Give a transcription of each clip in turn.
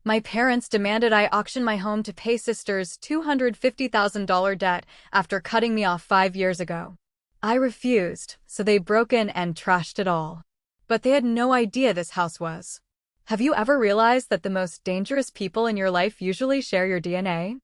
My parents demanded I auction my home to pay sister's $250,000 debt after cutting me off 5 years ago. I refused, so they broke in and trashed it all. But they had no idea this house was. Have you ever realized that the most dangerous people in your life usually share your DNA?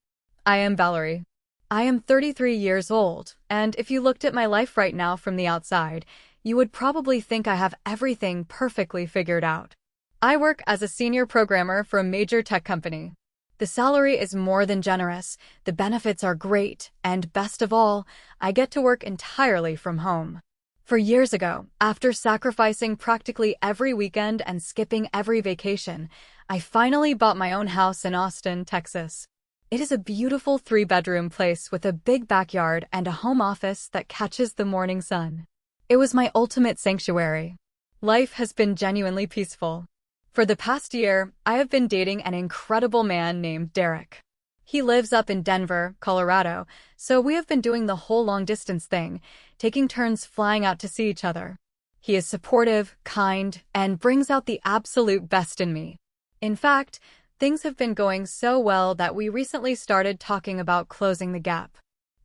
I am Valerie. I am 33 years old, and if you looked at my life right now from the outside, you would probably think I have everything perfectly figured out. I work as a senior programmer for a major tech company. The salary is more than generous, the benefits are great, and best of all, I get to work entirely from home. 4 years ago, after sacrificing practically every weekend and skipping every vacation, I finally bought my own house in Austin, Texas. It is a beautiful 3-bedroom place with a big backyard and a home office that catches the morning sun. It was my ultimate sanctuary. Life has been genuinely peaceful. For the past year, I have been dating an incredible man named Derek. He lives up in Denver, Colorado, so we have been doing the whole long-distance thing, taking turns flying out to see each other. He is supportive, kind, and brings out the absolute best in me. In fact, things have been going so well that we recently started talking about closing the gap.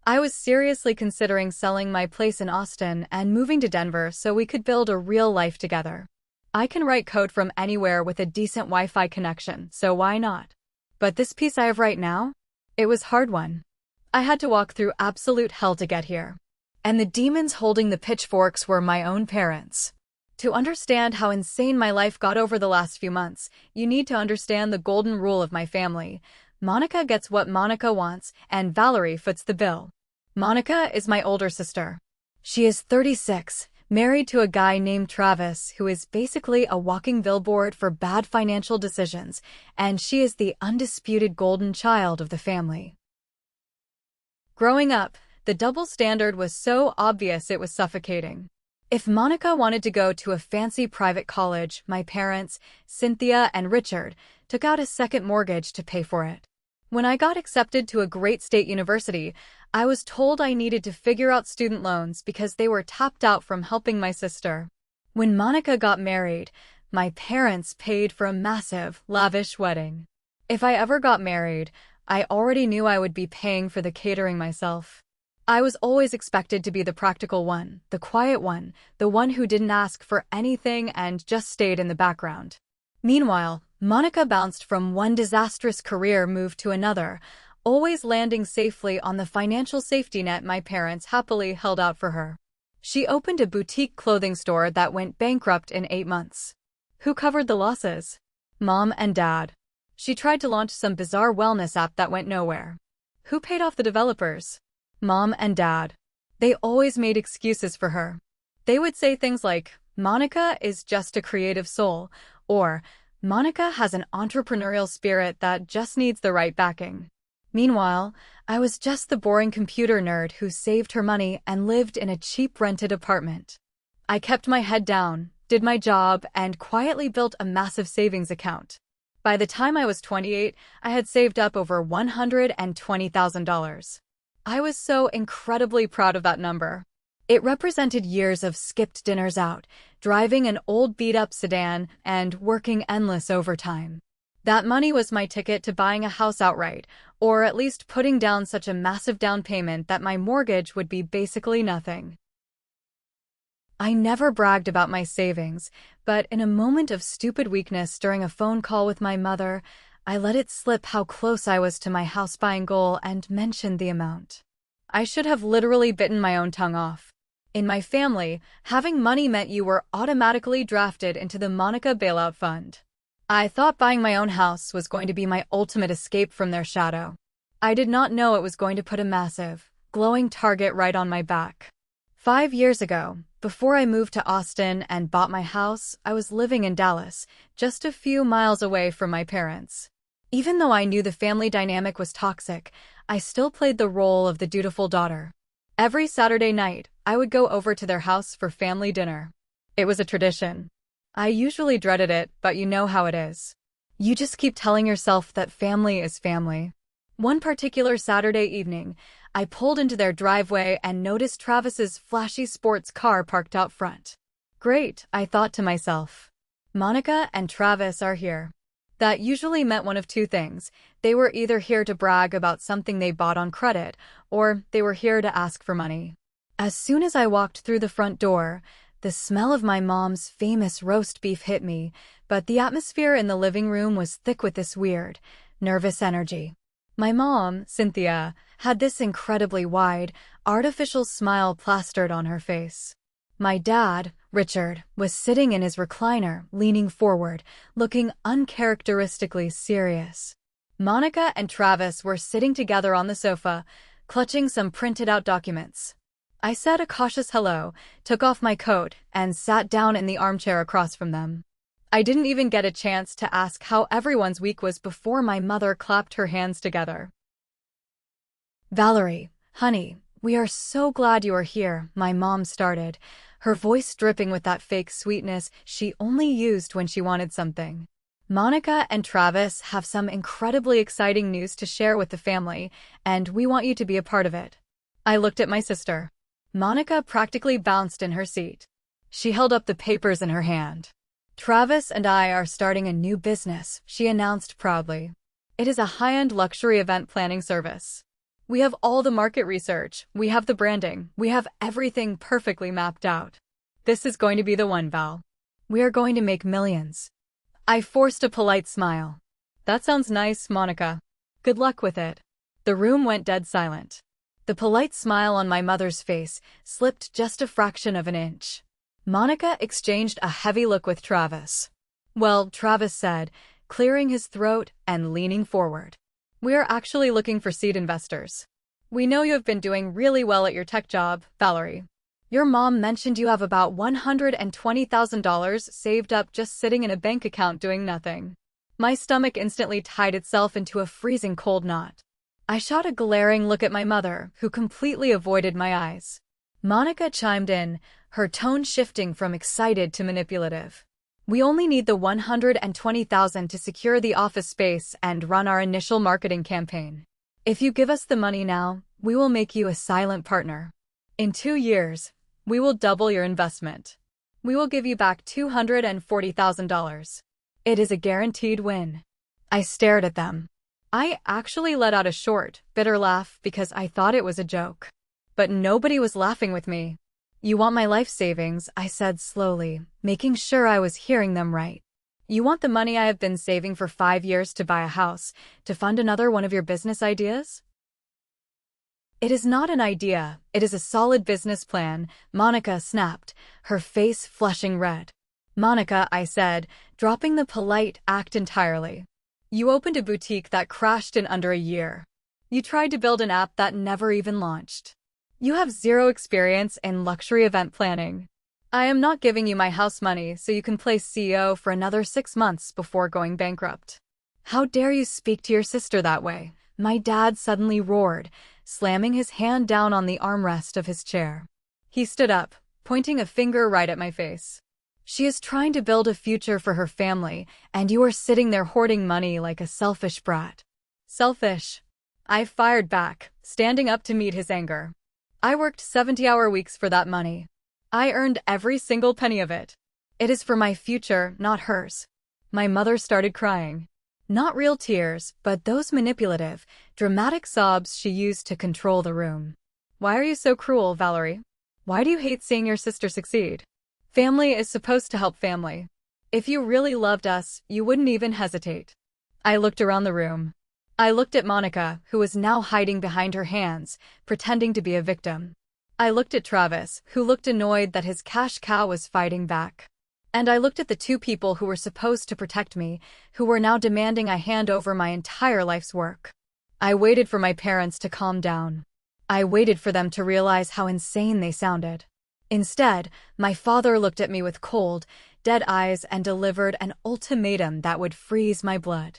I was seriously considering selling my place in Austin and moving to Denver so we could build a real life together. I can write code from anywhere with a decent Wi-Fi connection, so why not? But this piece I have right now? It was a hard one. I had to walk through absolute hell to get here. And the demons holding the pitchforks were my own parents. To understand how insane my life got over the last few months, you need to understand the golden rule of my family. Monica gets what Monica wants, and Valerie foots the bill. Monica is my older sister. She is 36, married to a guy named Travis who is basically a walking billboard for bad financial decisions, and she is the undisputed golden child of the family. Growing up, the double standard was so obvious it was suffocating. If Monica wanted to go to a fancy private college, my parents, Cynthia and Richard, took out a second mortgage to pay for it. When I got accepted to a great state university, I was told I needed to figure out student loans because they were tapped out from helping my sister. When Monica got married, my parents paid for a massive, lavish wedding. If I ever got married, I already knew I would be paying for the catering myself. I was always expected to be the practical one, the quiet one, the one who didn't ask for anything and just stayed in the background. Meanwhile, Monica bounced from one disastrous career move to another, always landing safely on the financial safety net my parents happily held out for her. She opened a boutique clothing store that went bankrupt in 8 months. Who covered the losses? Mom and Dad. She tried to launch some bizarre wellness app that went nowhere. Who paid off the developers? Mom and Dad. They always made excuses for her. They would say things like, Monica is just a creative soul, or Monica has an entrepreneurial spirit that just needs the right backing. Meanwhile, I was just the boring computer nerd who saved her money and lived in a cheap rented apartment. I kept my head down, did my job, and quietly built a massive savings account. By the time I was 28, I had saved up over $120,000. I was so incredibly proud of that number. It represented years of skipped dinners out, driving an old beat-up sedan, and working endless overtime. That money was my ticket to buying a house outright, or at least putting down such a massive down payment that my mortgage would be basically nothing. I never bragged about my savings, but in a moment of stupid weakness during a phone call with my mother, I let it slip how close I was to my house buying goal and mentioned the amount. I should have literally bitten my own tongue off. In my family, having money meant you were automatically drafted into the Monica bailout fund. I thought buying my own house was going to be my ultimate escape from their shadow. I did not know it was going to put a massive, glowing target right on my back. 5 years ago, before I moved to Austin and bought my house, I was living in Dallas, just a few miles away from my parents. Even though I knew the family dynamic was toxic, I still played the role of the dutiful daughter. Every Saturday night, I would go over to their house for family dinner. It was a tradition. I usually dreaded it, but you know how it is. You just keep telling yourself that family is family. One particular Saturday evening, I pulled into their driveway and noticed Travis's flashy sports car parked out front. Great, I thought to myself. Monica and Travis are here. That usually meant one of two things. They were either here to brag about something they bought on credit, or they were here to ask for money. As soon as I walked through the front door, the smell of my mom's famous roast beef hit me, but the atmosphere in the living room was thick with this weird, nervous energy. My mom, Cynthia, had this incredibly wide, artificial smile plastered on her face. My dad, Richard, was sitting in his recliner, leaning forward, looking uncharacteristically serious. Monica and Travis were sitting together on the sofa, clutching some printed-out documents. I said a cautious hello, took off my coat, and sat down in the armchair across from them. I didn't even get a chance to ask how everyone's week was before my mother clapped her hands together. "Valerie, honey, we are so glad you are here," my mom started, her voice dripping with that fake sweetness she only used when she wanted something. "Monica and Travis have some incredibly exciting news to share with the family, and we want you to be a part of it." I looked at my sister. Monica practically bounced in her seat. She held up the papers in her hand. "Travis and I are starting a new business," she announced proudly. "It is a high-end luxury event planning service. We have all the market research, we have the branding, we have everything perfectly mapped out. This is going to be the one, Val. We are going to make millions." I forced a polite smile. "That sounds nice, Monica. Good luck with it." The room went dead silent. The polite smile on my mother's face slipped just a fraction of an inch. Monica exchanged a heavy look with Travis. "Well," Travis said, clearing his throat and leaning forward, "we are actually looking for seed investors. We know you have been doing really well at your tech job, Valerie. Your mom mentioned you have about $120,000 saved up just sitting in a bank account doing nothing." My stomach instantly tied itself into a freezing cold knot. I shot a glaring look at my mother, who completely avoided my eyes. Monica chimed in, her tone shifting from excited to manipulative. "We only need the $120,000 to secure the office space and run our initial marketing campaign. If you give us the money now, we will make you a silent partner. In 2 years, we will double your investment. We will give you back $240,000. It is a guaranteed win." I stared at them. I actually let out a short, bitter laugh because I thought it was a joke. But nobody was laughing with me. "You want my life savings," I said slowly, making sure I was hearing them right. "You want the money I have been saving for 5 years to buy a house, to fund another one of your business ideas?" "It is not an idea, it is a solid business plan," Monica snapped, her face flushing red. "Monica," I said, dropping the polite act entirely. "You opened a boutique that crashed in under a year. You tried to build an app that never even launched. You have zero experience in luxury event planning. I am not giving you my house money so you can play CEO for another 6 months before going bankrupt." "How dare you speak to your sister that way?" my dad suddenly roared, slamming his hand down on the armrest of his chair. He stood up, pointing a finger right at my face. "She is trying to build a future for her family, and you are sitting there hoarding money like a selfish brat." "Selfish?" I fired back, standing up to meet his anger. "I worked 70-hour weeks for that money. I earned every single penny of it. It is for my future, not hers." My mother started crying. Not real tears, but those manipulative, dramatic sobs she used to control the room. "Why are you so cruel, Valerie? Why do you hate seeing your sister succeed? Family is supposed to help family. If you really loved us, you wouldn't even hesitate." I looked around the room. I looked at Monica, who was now hiding behind her hands, pretending to be a victim. I looked at Travis, who looked annoyed that his cash cow was fighting back. And I looked at the 2 people who were supposed to protect me, who were now demanding I hand over my entire life's work. I waited for my parents to calm down. I waited for them to realize how insane they sounded. Instead, my father looked at me with cold, dead eyes and delivered an ultimatum that would freeze my blood.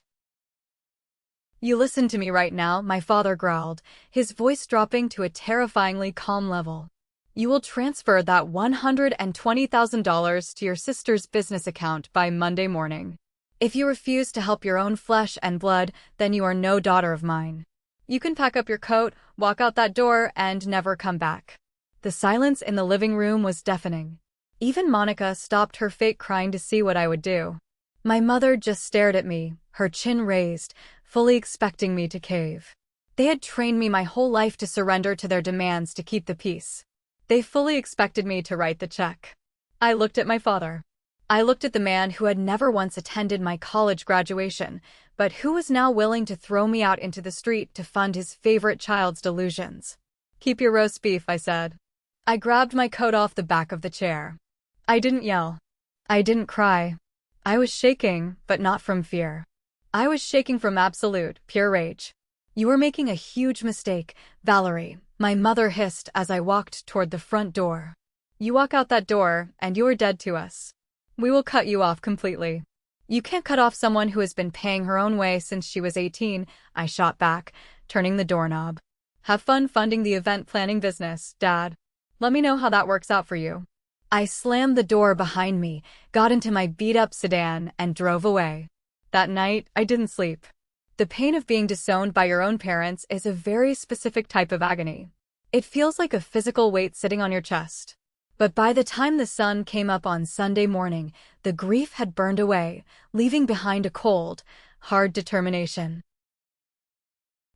"You listen to me right now," my father growled, his voice dropping to a terrifyingly calm level. "You will transfer that $120,000 to your sister's business account by Monday morning. If you refuse to help your own flesh and blood, then you are no daughter of mine. You can pack up your coat, walk out that door, and never come back." The silence in the living room was deafening. Even Monica stopped her fake crying to see what I would do. My mother just stared at me, her chin raised, fully expecting me to cave. They had trained me my whole life to surrender to their demands to keep the peace. They fully expected me to write the check. I looked at my father. I looked at the man who had never once attended my college graduation, but who was now willing to throw me out into the street to fund his favorite child's delusions. "Keep your roast beef," I said. I grabbed my coat off the back of the chair. I didn't yell. I didn't cry. I was shaking, but not from fear. I was shaking from absolute, pure rage. "You are making a huge mistake, Valerie," my mother hissed as I walked toward the front door. "You walk out that door, and you are dead to us. We will cut you off completely. You can't cut off someone who has been paying her own way since she was 18, I shot back, turning the doorknob. "Have fun funding the event planning business, Dad. Let me know how that works out for you." I slammed the door behind me, got into my beat-up sedan, and drove away. That night, I didn't sleep. The pain of being disowned by your own parents is a very specific type of agony. It feels like a physical weight sitting on your chest. But by the time the sun came up on Sunday morning, the grief had burned away, leaving behind a cold, hard determination.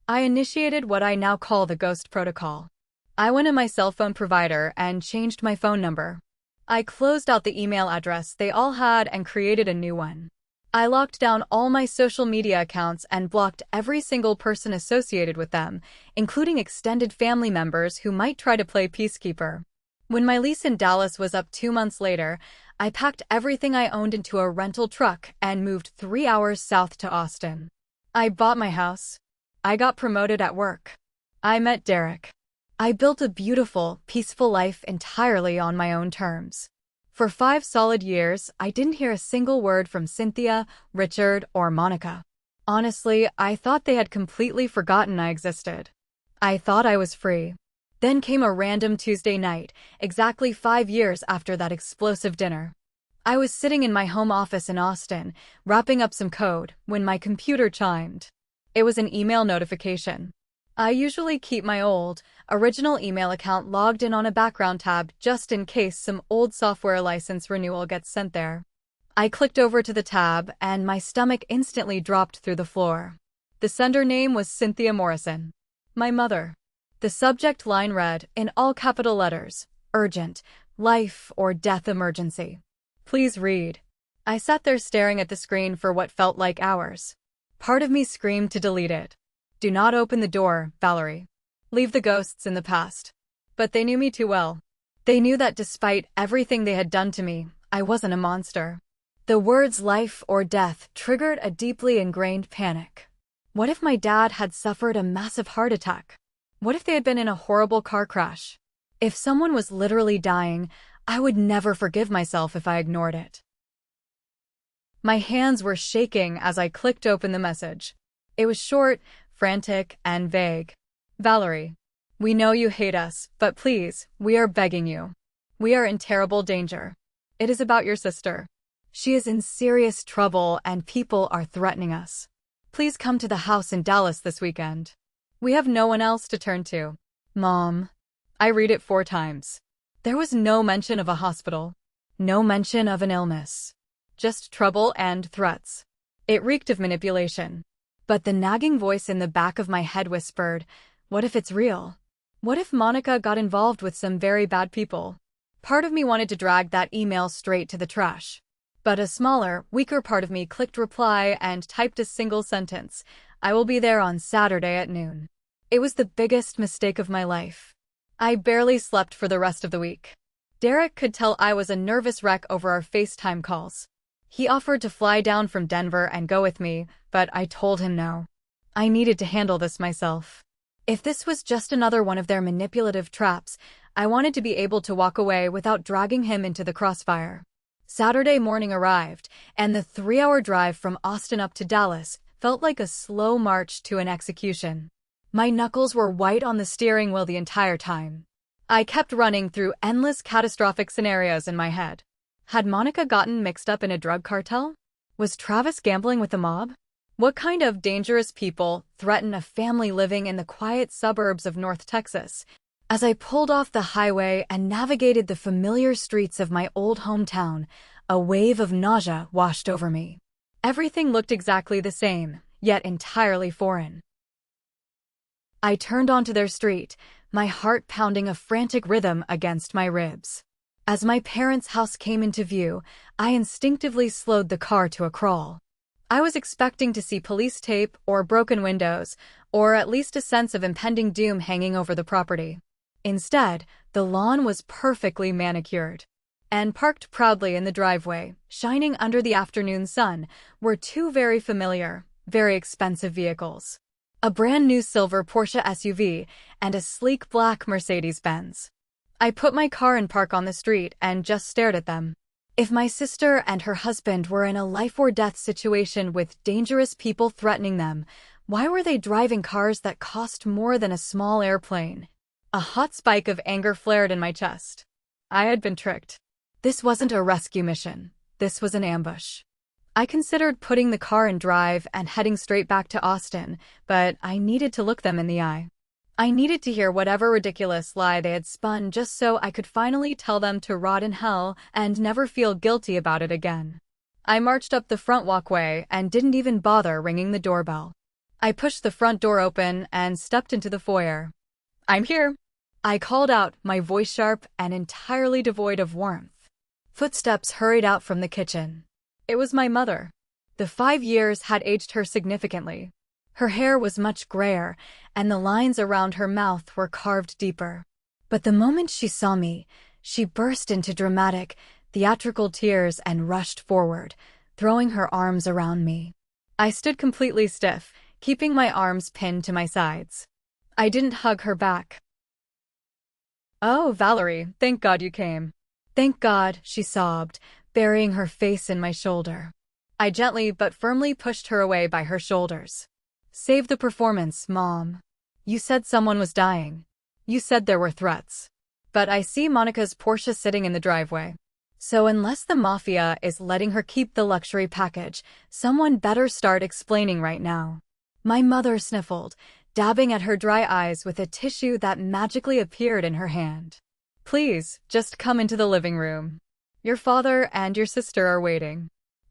I initiated what I now call the ghost protocol. I went to my cell phone provider and changed my phone number. I closed out the email address they all had and created a new one. I locked down all my social media accounts and blocked every single person associated with them, including extended family members who might try to play peacekeeper. When my lease in Dallas was up 2 months later, I packed everything I owned into a rental truck and moved 3 hours south to Austin. I bought my house. I got promoted at work. I met Derek. I built a beautiful, peaceful life entirely on my own terms. For 5 solid years, I didn't hear a single word from Cynthia, Richard, or Monica. Honestly, I thought they had completely forgotten I existed. I thought I was free. Then came a random Tuesday night, exactly 5 years after that explosive dinner. I was sitting in my home office in Austin, wrapping up some code, when my computer chimed. It was an email notification. I usually keep my old, original email account logged in on a background tab just in case some old software license renewal gets sent there. I clicked over to the tab, and my stomach instantly dropped through the floor. The sender name was Cynthia Morrison, my mother. The subject line read, in all capital letters, "Urgent, life or death emergency. Please read." I sat there staring at the screen for what felt like hours. Part of me screamed to delete it. "Do not open the door, Valerie. Leave the ghosts in the past." But they knew me too well. They knew that despite everything they had done to me, I wasn't a monster. The words life or death triggered a deeply ingrained panic. What if my dad had suffered a massive heart attack? What if they had been in a horrible car crash? If someone was literally dying, I would never forgive myself if I ignored it. My hands were shaking as I clicked open the message. It was short, frantic, and vague. "Valerie, we know you hate us, but please, we are begging you. We are in terrible danger. It is about your sister. She is in serious trouble and people are threatening us. Please come to the house in Dallas this weekend. We have no one else to turn to. Mom." I read it 4 times. There was no mention of a hospital. No mention of an illness. Just trouble and threats. It reeked of manipulation. But the nagging voice in the back of my head whispered, what if it's real? What if Monica got involved with some very bad people? Part of me wanted to drag that email straight to the trash. But a smaller, weaker part of me clicked reply and typed a single sentence. "I will be there on Saturday at noon." It was the biggest mistake of my life. I barely slept for the rest of the week. Derek could tell I was a nervous wreck over our FaceTime calls. He offered to fly down from Denver and go with me, but I told him no. I needed to handle this myself. If this was just another one of their manipulative traps, I wanted to be able to walk away without dragging him into the crossfire. Saturday morning arrived, and the 3-hour drive from Austin up to Dallas felt like a slow march to an execution. My knuckles were white on the steering wheel the entire time. I kept running through endless catastrophic scenarios in my head. Had Monica gotten mixed up in a drug cartel? Was Travis gambling with the mob? What kind of dangerous people threaten a family living in the quiet suburbs of North Texas? As I pulled off the highway and navigated the familiar streets of my old hometown, a wave of nausea washed over me. Everything looked exactly the same, yet entirely foreign. I turned onto their street, my heart pounding a frantic rhythm against my ribs. As my parents' house came into view, I instinctively slowed the car to a crawl. I was expecting to see police tape or broken windows, or at least a sense of impending doom hanging over the property. Instead, the lawn was perfectly manicured. And parked proudly in the driveway, shining under the afternoon sun, were two very familiar, very expensive vehicles. A brand new silver Porsche SUV and a sleek black Mercedes-Benz. I put my car in park on the street and just stared at them. If my sister and her husband were in a life-or-death situation with dangerous people threatening them, why were they driving cars that cost more than a small airplane? A hot spike of anger flared in my chest. I had been tricked. This wasn't a rescue mission. This was an ambush. I considered putting the car in drive and heading straight back to Austin, but I needed to look them in the eye. I needed to hear whatever ridiculous lie they had spun just so I could finally tell them to rot in hell and never feel guilty about it again. I marched up the front walkway and didn't even bother ringing the doorbell. I pushed the front door open and stepped into the foyer. "I'm here," I called out, my voice sharp and entirely devoid of warmth. Footsteps hurried out from the kitchen. It was my mother. The 5 years had aged her significantly. Her hair was much grayer, and the lines around her mouth were carved deeper. But the moment she saw me, she burst into dramatic, theatrical tears and rushed forward, throwing her arms around me. I stood completely stiff, keeping my arms pinned to my sides. I didn't hug her back. "Oh, Valerie, thank God you came." "Thank God," she sobbed, burying her face in my shoulder. I gently but firmly pushed her away by her shoulders. "Save the performance, Mom. You said someone was dying. You said there were threats. But I see Monica's Porsche sitting in the driveway. So unless the mafia is letting her keep the luxury package, someone better start explaining right now." My mother sniffled, dabbing at her dry eyes with a tissue that magically appeared in her hand. "Please, just come into the living room. Your father and your sister are waiting."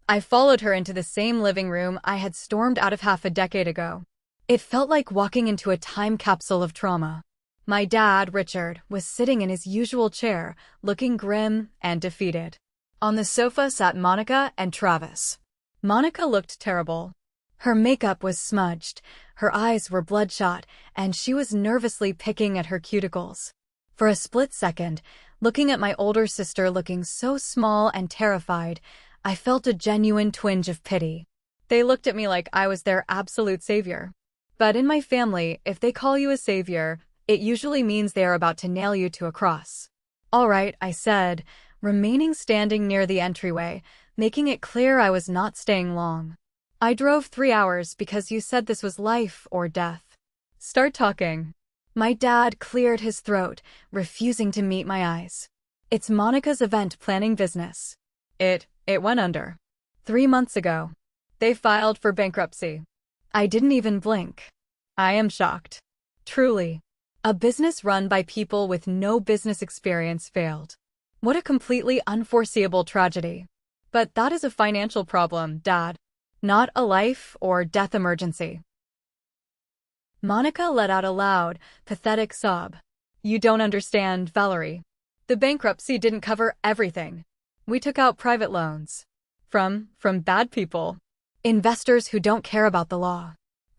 I followed her into the same living room I had stormed out of half a decade ago. It felt like walking into a time capsule of trauma. My dad, Richard, was sitting in his usual chair, looking grim and defeated. On the sofa sat Monica and Travis. Monica looked terrible. Her makeup was smudged, her eyes were bloodshot, and she was nervously picking at her cuticles. For a split second, looking at my older sister looking so small and terrified, I felt a genuine twinge of pity. They looked at me like I was their absolute savior. But in my family, if they call you a savior, it usually means they are about to nail you to a cross. "All right," I said, remaining standing near the entryway, making it clear I was not staying long. "I drove 3 hours because you said this was life or death. Start talking." My dad cleared his throat, refusing to meet my eyes. "It's Monica's event planning business. It went under 3 months ago. They filed for bankruptcy." I didn't even blink. I am shocked. Truly. A business run by people with no business experience failed. What a completely unforeseeable tragedy. But that is a financial problem, Dad. Not a life or death emergency. Monica let out a loud, pathetic sob. "You don't understand, Valerie. The bankruptcy didn't cover everything. We took out private loans. From bad people. Investors who don't care about the law."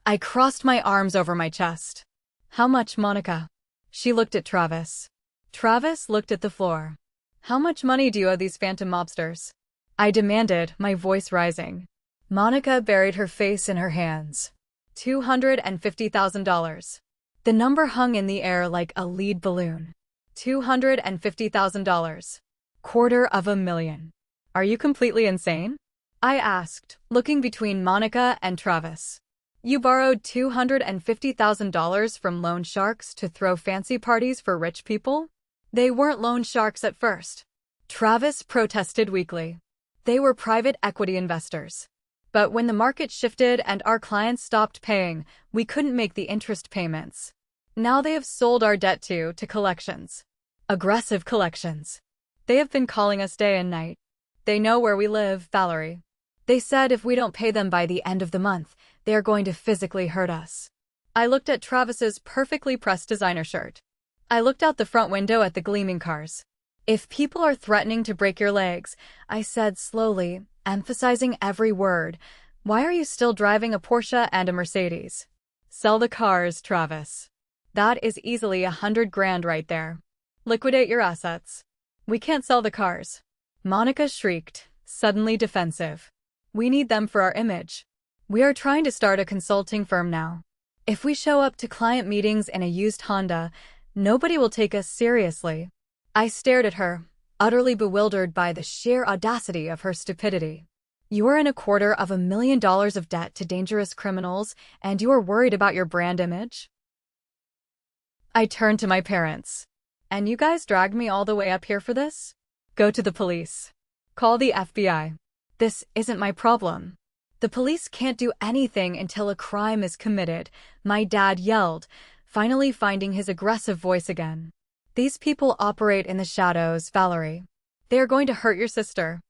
I crossed my arms over my chest. "How much, Monica?" She looked at Travis. Travis looked at the floor. "How much money do you owe these phantom mobsters?" I demanded, my voice rising. Monica buried her face in her hands. $250,000. The number hung in the air like a lead balloon. $250,000. $250,000. Are you completely insane? I asked, looking between Monica and Travis. You borrowed $250,000 from loan sharks to throw fancy parties for rich people? They weren't loan sharks at first. Travis protested weakly. They were private equity investors. But when the market shifted and our clients stopped paying, we couldn't make the interest payments. Now they have sold our debt to collections. Aggressive collections. They have been calling us day and night. They know where we live, Valerie. They said if we don't pay them by the end of the month, they are going to physically hurt us. I looked at Travis's perfectly pressed designer shirt. I looked out the front window at the gleaming cars. If people are threatening to break your legs, I said slowly, emphasizing every word, why are you still driving a Porsche and a Mercedes? Sell the cars, Travis. That is easily $100,000 right there. Liquidate your assets. We can't sell the cars. Monica shrieked, suddenly defensive. We need them for our image. We are trying to start a consulting firm now. If we show up to client meetings in a used Honda, nobody will take us seriously. I stared at her, utterly bewildered by the sheer audacity of her stupidity. You are in $250,000 of debt to dangerous criminals, and you are worried about your brand image? I turned to my parents. And you guys dragged me all the way up here for this? Go to the police. Call the FBI. This isn't my problem. The police can't do anything until a crime is committed, my dad yelled, finally finding his aggressive voice again. These people operate in the shadows, Valerie. They are going to hurt your sister.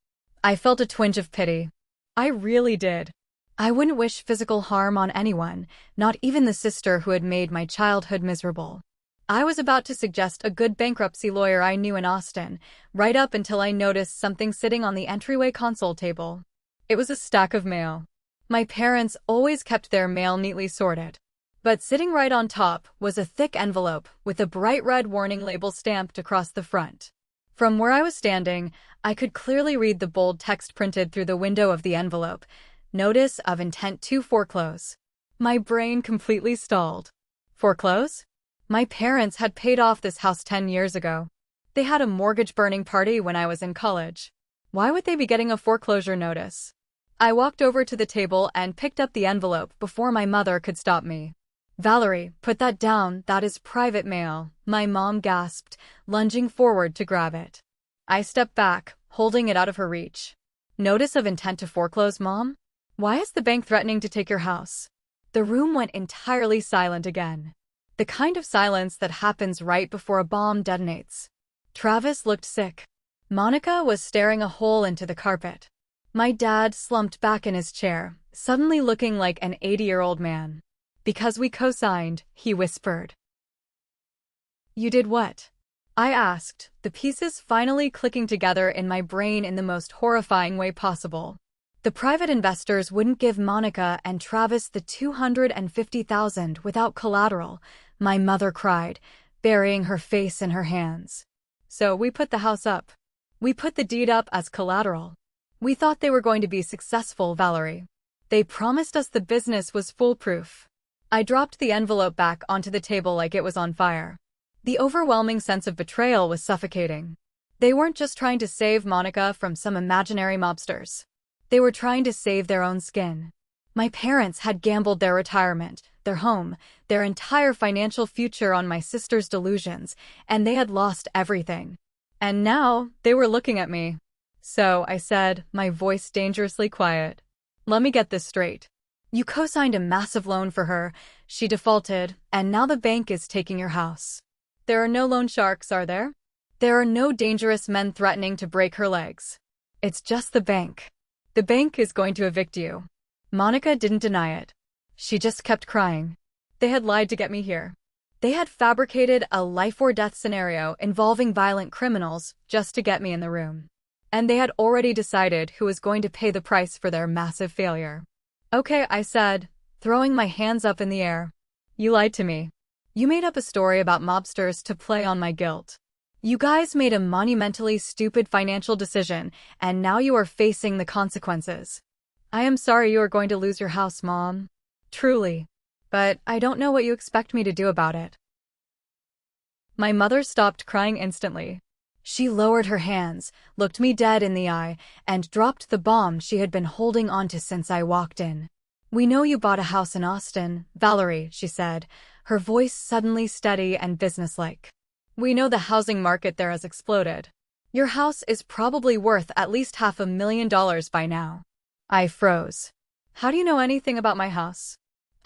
I felt a twinge of pity. I really did. I wouldn't wish physical harm on anyone, not even the sister who had made my childhood miserable. I was about to suggest a good bankruptcy lawyer I knew in Austin, right up until I noticed something sitting on the entryway console table. It was a stack of mail. My parents always kept their mail neatly sorted. But sitting right on top was a thick envelope with a bright red warning label stamped across the front. From where I was standing, I could clearly read the bold text printed through the window of the envelope, Notice of Intent to Foreclose. My brain completely stalled. Foreclose? My parents had paid off this house 10 years ago. They had a mortgage burning party when I was in college. Why would they be getting a foreclosure notice? I walked over to the table and picked up the envelope before my mother could stop me. Valerie, put that down, that is private mail, my mom gasped, lunging forward to grab it. I stepped back, holding it out of her reach. Notice of intent to foreclose, Mom? Why is the bank threatening to take your house? The room went entirely silent again. The kind of silence that happens right before a bomb detonates. Travis looked sick. Monica was staring a hole into the carpet. My dad slumped back in his chair, suddenly looking like an 80-year-old man. Because we co-signed, he whispered. You did what? I asked, the pieces finally clicking together in my brain in the most horrifying way possible. The private investors wouldn't give Monica and Travis the $250,000 without collateral, my mother cried, burying her face in her hands. So we put the house up. We put the deed up as collateral. We thought they were going to be successful, Valerie. They promised us the business was foolproof. I dropped the envelope back onto the table like it was on fire. The overwhelming sense of betrayal was suffocating. They weren't just trying to save Monica from some imaginary mobsters. They were trying to save their own skin. My parents had gambled their retirement, their home, their entire financial future on my sister's delusions, and they had lost everything. And now, they were looking at me. So, I said, my voice dangerously quiet. Let me get this straight. You co-signed a massive loan for her, she defaulted, and now the bank is taking your house. There are no loan sharks, are there? There are no dangerous men threatening to break her legs. It's just the bank. The bank is going to evict you. Monica didn't deny it. She just kept crying. They had lied to get me here. They had fabricated a life-or-death scenario involving violent criminals just to get me in the room. And they had already decided who was going to pay the price for their massive failure. Okay, I said, throwing my hands up in the air. You lied to me. You made up a story about mobsters to play on my guilt. You guys made a monumentally stupid financial decision, and now you are facing the consequences. I am sorry you are going to lose your house, Mom. Truly. But I don't know what you expect me to do about it. My mother stopped crying instantly. She lowered her hands, looked me dead in the eye, and dropped the bomb she had been holding onto since I walked in. We know you bought a house in Austin, Valerie, she said, her voice suddenly steady and businesslike. We know the housing market there has exploded. Your house is probably worth at least $500,000 by now. I froze. How do you know anything about my house?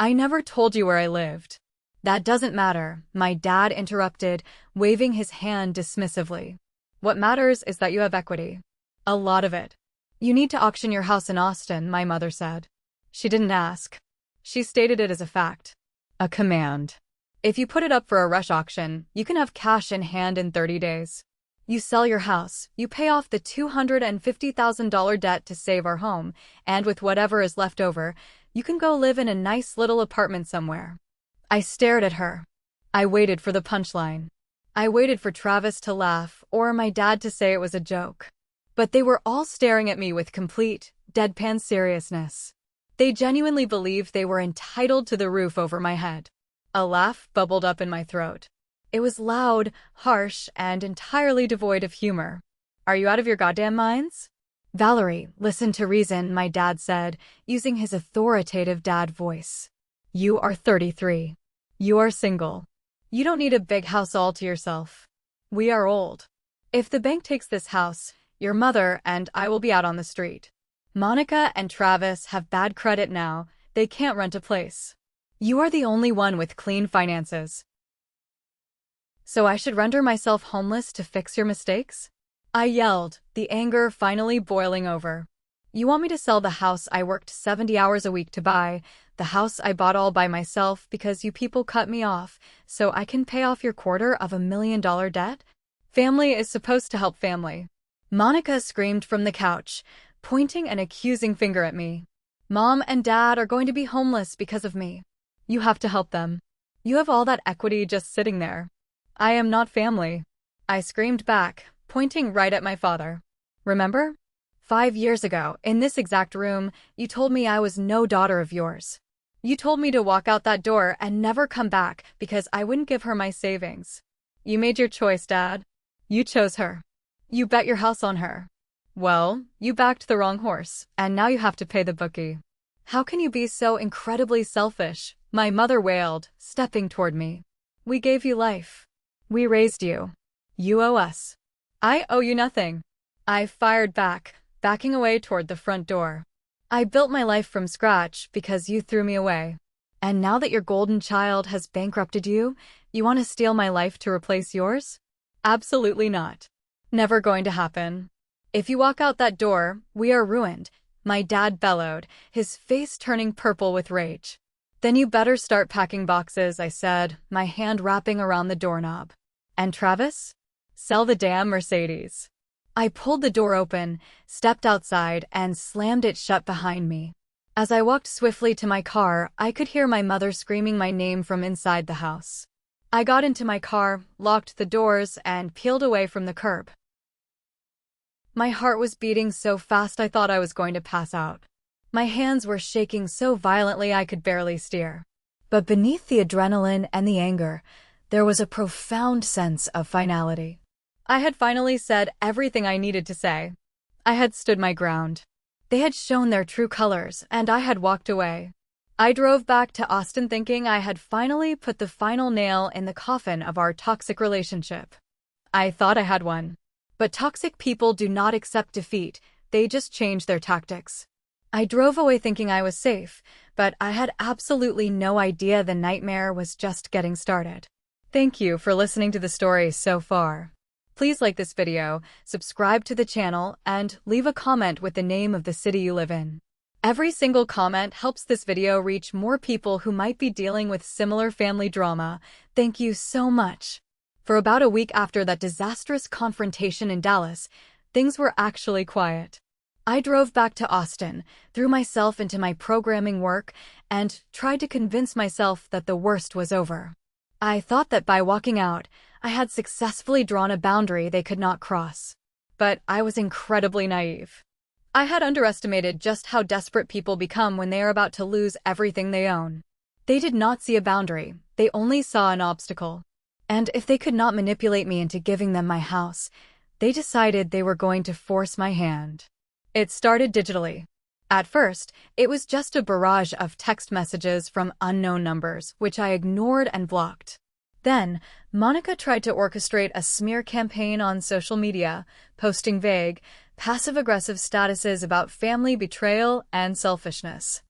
I never told you where I lived. That doesn't matter, my dad interrupted, waving his hand dismissively. What matters is that you have equity. A lot of it. You need to auction your house in Austin, my mother said. She didn't ask. She stated it as a fact. A command. If you put it up for a rush auction, you can have cash in hand in 30 days. You sell your house, you pay off the $250,000 debt to save our home, and with whatever is left over, you can go live in a nice little apartment somewhere. I stared at her. I waited for the punchline. I waited for Travis to laugh or my dad to say it was a joke. But they were all staring at me with complete, deadpan seriousness. They genuinely believed they were entitled to the roof over my head. A laugh bubbled up in my throat. It was loud, harsh, and entirely devoid of humor. Are you out of your goddamn minds? Valerie, listen to reason, my dad said, using his authoritative dad voice. You are 33. You are single. You don't need a big house all to yourself. We are old. If the bank takes this house, your mother and I will be out on the street. Monica and Travis have bad credit now. They can't rent a place. You are the only one with clean finances. So I should render myself homeless to fix your mistakes? I yelled, the anger finally boiling over. You want me to sell the house I worked 70 hours a week to buy, the house I bought all by myself because you people cut me off, so I can pay off your $250,000 debt? Family is supposed to help family. Monica screamed from the couch, pointing an accusing finger at me. Mom and Dad are going to be homeless because of me. You have to help them. You have all that equity just sitting there. I am not family. I screamed back, pointing right at my father. Remember? 5 years ago, in this exact room, you told me I was no daughter of yours. You told me to walk out that door and never come back because I wouldn't give her my savings. You made your choice, Dad. You chose her. You bet your house on her. Well, you backed the wrong horse, and now you have to pay the bookie. How can you be so incredibly selfish? My mother wailed, stepping toward me. We gave you life. We raised you. You owe us. I owe you nothing. I fired back, backing away toward the front door. I built my life from scratch because you threw me away. And now that your golden child has bankrupted you, you want to steal my life to replace yours? Absolutely not. Never going to happen. If you walk out that door, we are ruined, my dad bellowed, his face turning purple with rage. Then you better start packing boxes, I said, my hand wrapping around the doorknob. And Travis? Sell the damn Mercedes. I pulled the door open, stepped outside, and slammed it shut behind me. As I walked swiftly to my car, I could hear my mother screaming my name from inside the house. I got into my car, locked the doors, and peeled away from the curb. My heart was beating so fast I thought I was going to pass out. My hands were shaking so violently I could barely steer. But beneath the adrenaline and the anger, there was a profound sense of finality. I had finally said everything I needed to say. I had stood my ground. They had shown their true colors, and I had walked away. I drove back to Austin thinking I had finally put the final nail in the coffin of our toxic relationship. I thought I had one. But toxic people do not accept defeat, they just change their tactics. I drove away thinking I was safe, but I had absolutely no idea the nightmare was just getting started. Thank you for listening to the story so far. Please like this video, subscribe to the channel, and leave a comment with the name of the city you live in. Every single comment helps this video reach more people who might be dealing with similar family drama. Thank you so much. For about a week after that disastrous confrontation in Dallas, things were actually quiet. I drove back to Austin, threw myself into my programming work, and tried to convince myself that the worst was over. I thought that by walking out, I had successfully drawn a boundary they could not cross. But I was incredibly naive. I had underestimated just how desperate people become when they are about to lose everything they own. They did not see a boundary, they only saw an obstacle. And if they could not manipulate me into giving them my house, they decided they were going to force my hand. It started digitally. At first, it was just a barrage of text messages from unknown numbers, which I ignored and blocked. Then, Monica tried to orchestrate a smear campaign on social media, posting vague, passive-aggressive statuses about family betrayal and selfishness.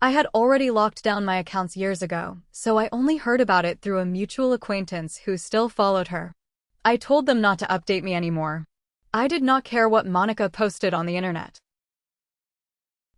I had already locked down my accounts years ago, so I only heard about it through a mutual acquaintance who still followed her. I told them not to update me anymore. I did not care what Monica posted on the internet.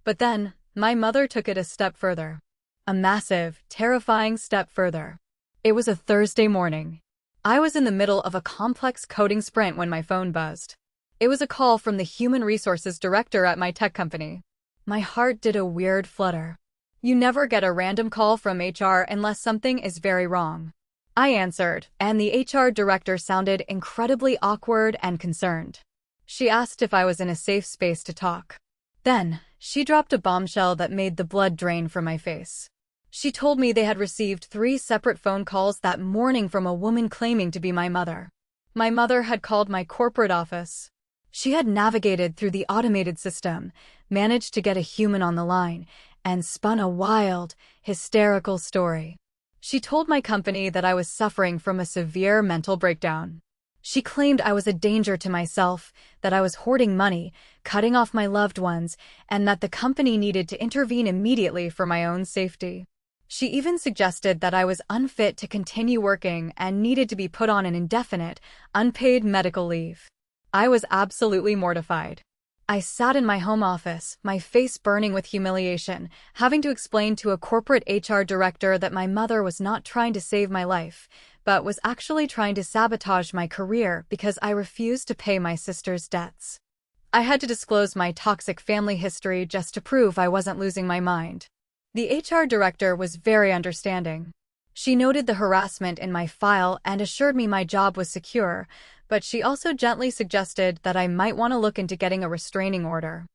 But then, my mother took it a step further. A massive, terrifying step further. It was a Thursday morning. I was in the middle of a complex coding sprint when my phone buzzed. It was a call from the human resources director at my tech company. My heart did a weird flutter. You never get a random call from HR unless something is very wrong. I answered, and the HR director sounded incredibly awkward and concerned. She asked if I was in a safe space to talk. Then, she dropped a bombshell that made the blood drain from my face. She told me they had received 3 separate phone calls that morning from a woman claiming to be my mother. My mother had called my corporate office. She had navigated through the automated system, managed to get a human on the line, and spun a wild, hysterical story. She told my company that I was suffering from a severe mental breakdown. She claimed I was a danger to myself, that I was hoarding money, cutting off my loved ones, and that the company needed to intervene immediately for my own safety. She even suggested that I was unfit to continue working and needed to be put on an indefinite, unpaid medical leave. I was absolutely mortified. I sat in my home office, my face burning with humiliation, having to explain to a corporate HR director that my mother was not trying to save my life, but was actually trying to sabotage my career because I refused to pay my sister's debts. I had to disclose my toxic family history just to prove I wasn't losing my mind. The HR director was very understanding. She noted the harassment in my file and assured me my job was secure, but she also gently suggested that I might want to look into getting a restraining order.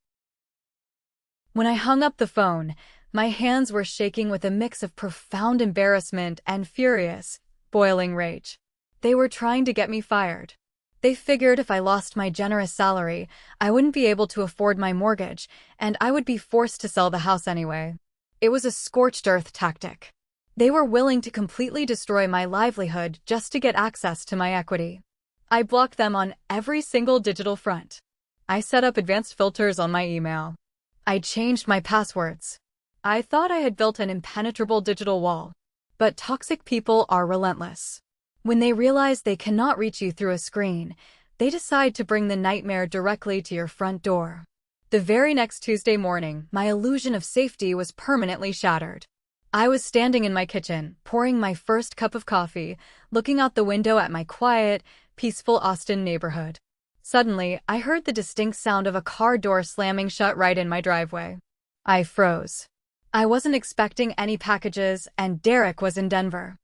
When I hung up the phone, my hands were shaking with a mix of profound embarrassment and furious, boiling rage. They were trying to get me fired. They figured if I lost my generous salary, I wouldn't be able to afford my mortgage, and I would be forced to sell the house anyway. It was a scorched earth tactic. They were willing to completely destroy my livelihood just to get access to my equity. I blocked them on every single digital front. I set up advanced filters on my email. I changed my passwords. I thought I had built an impenetrable digital wall. But toxic people are relentless. When they realize they cannot reach you through a screen, they decide to bring the nightmare directly to your front door. The very next Tuesday morning, my illusion of safety was permanently shattered. I was standing in my kitchen, pouring my first cup of coffee, looking out the window at my quiet, peaceful Austin neighborhood. Suddenly, I heard the distinct sound of a car door slamming shut right in my driveway. I froze. I wasn't expecting any packages, and Derek was in Denver.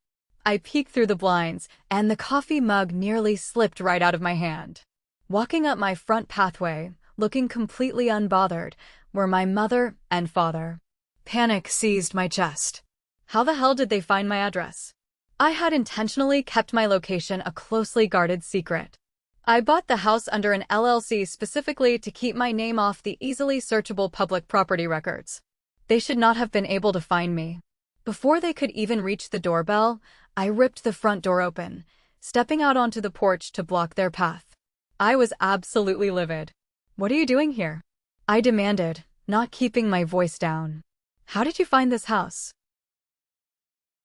I peeked through the blinds, and the coffee mug nearly slipped right out of my hand. Walking up my front pathway, looking completely unbothered, were my mother and father. Panic seized my chest. How the hell did they find my address? I had intentionally kept my location a closely guarded secret. I bought the house under an LLC specifically to keep my name off the easily searchable public property records. They should not have been able to find me. Before they could even reach the doorbell, I ripped the front door open, stepping out onto the porch to block their path. I was absolutely livid. "What are you doing here?" I demanded, not keeping my voice down. "How did you find this house?"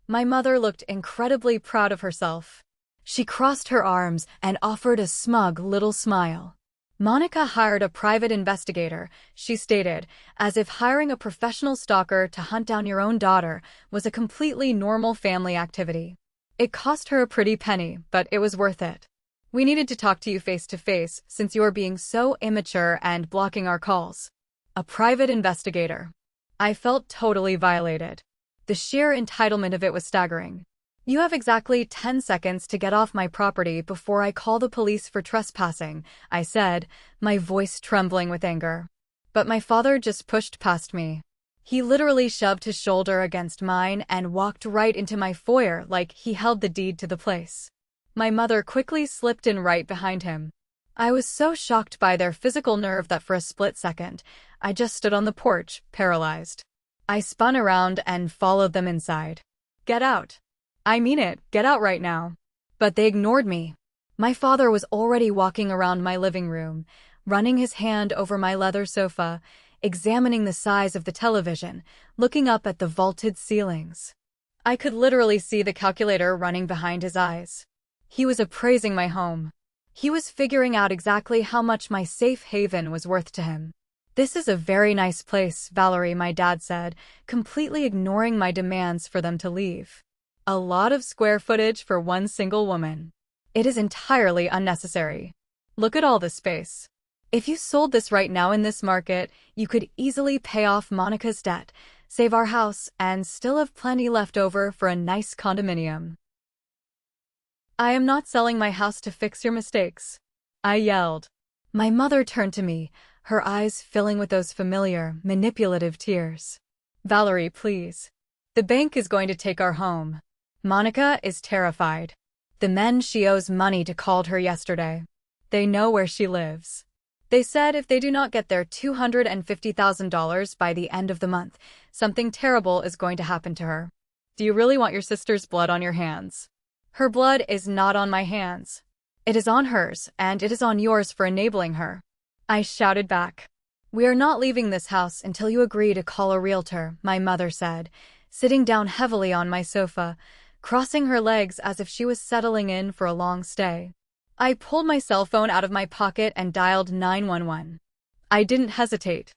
My mother looked incredibly proud of herself. She crossed her arms and offered a smug little smile. "Monica hired a private investigator," she stated, as if hiring a professional stalker to hunt down your own daughter was a completely normal family activity. It cost her a pretty penny, but it was worth it. "We needed to talk to you face to face since you are being so immature and blocking our calls." A private investigator. I felt totally violated. The sheer entitlement of it was staggering. "You have exactly 10 seconds to get off my property before I call the police for trespassing," I said, my voice trembling with anger. But my father just pushed past me. He literally shoved his shoulder against mine and walked right into my foyer like he held the deed to the place. My mother quickly slipped in right behind him. I was so shocked by their physical nerve that for a split second, I just stood on the porch, paralyzed. I spun around and followed them inside. "Get out. I mean it, get out right now." But they ignored me. My father was already walking around my living room, running his hand over my leather sofa, examining the size of the television, looking up at the vaulted ceilings. I could literally see the calculator running behind his eyes. He was appraising my home. He was figuring out exactly how much my safe haven was worth to him. "This is a very nice place, Valerie," my dad said, completely ignoring my demands for them to leave. "A lot of square footage for one single woman. It is entirely unnecessary. Look at all this space. If you sold this right now in this market, you could easily pay off Monica's debt, save our house, and still have plenty left over for a nice condominium." "I am not selling my house to fix your mistakes," I yelled. My mother turned to me, her eyes filling with those familiar, manipulative tears. "Valerie, please. The bank is going to take our home. Monica is terrified. The men she owes money to called her yesterday. They know where she lives. They said if they do not get their $250,000 by the end of the month, something terrible is going to happen to her. Do you really want your sister's blood on your hands?" "Her blood is not on my hands. It is on hers, and it is on yours for enabling her," I shouted back. "We are not leaving this house until you agree to call a realtor," my mother said, sitting down heavily on my sofa, crossing her legs as if she was settling in for a long stay. I pulled my cell phone out of my pocket and dialed 911. I didn't hesitate.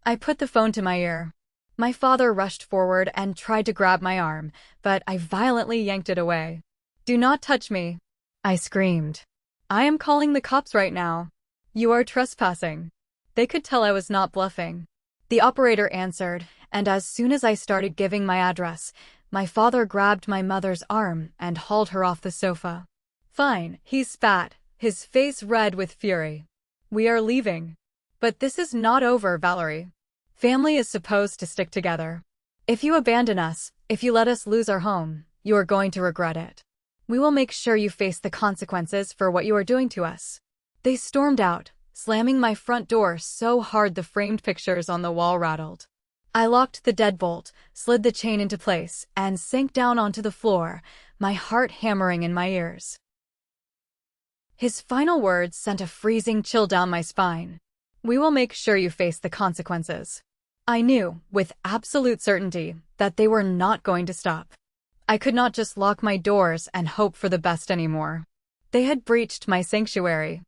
I put the phone to my ear. My father rushed forward and tried to grab my arm, but I violently yanked it away. "Do not touch me," I screamed. "I am calling the cops right now. You are trespassing." They could tell I was not bluffing. The operator answered, and as soon as I started giving my address, my father grabbed my mother's arm and hauled her off the sofa. "Fine," he spat, his face red with fury. "We are leaving. But this is not over, Valerie. Family is supposed to stick together. If you abandon us, if you let us lose our home, you are going to regret it. We will make sure you face the consequences for what you are doing to us." They stormed out, slamming my front door so hard the framed pictures on the wall rattled. I locked the deadbolt, slid the chain into place, and sank down onto the floor, my heart hammering in my ears. His final words sent a freezing chill down my spine. "We will make sure you face the consequences." I knew, with absolute certainty, that they were not going to stop. I could not just lock my doors and hope for the best anymore. They had breached my sanctuary.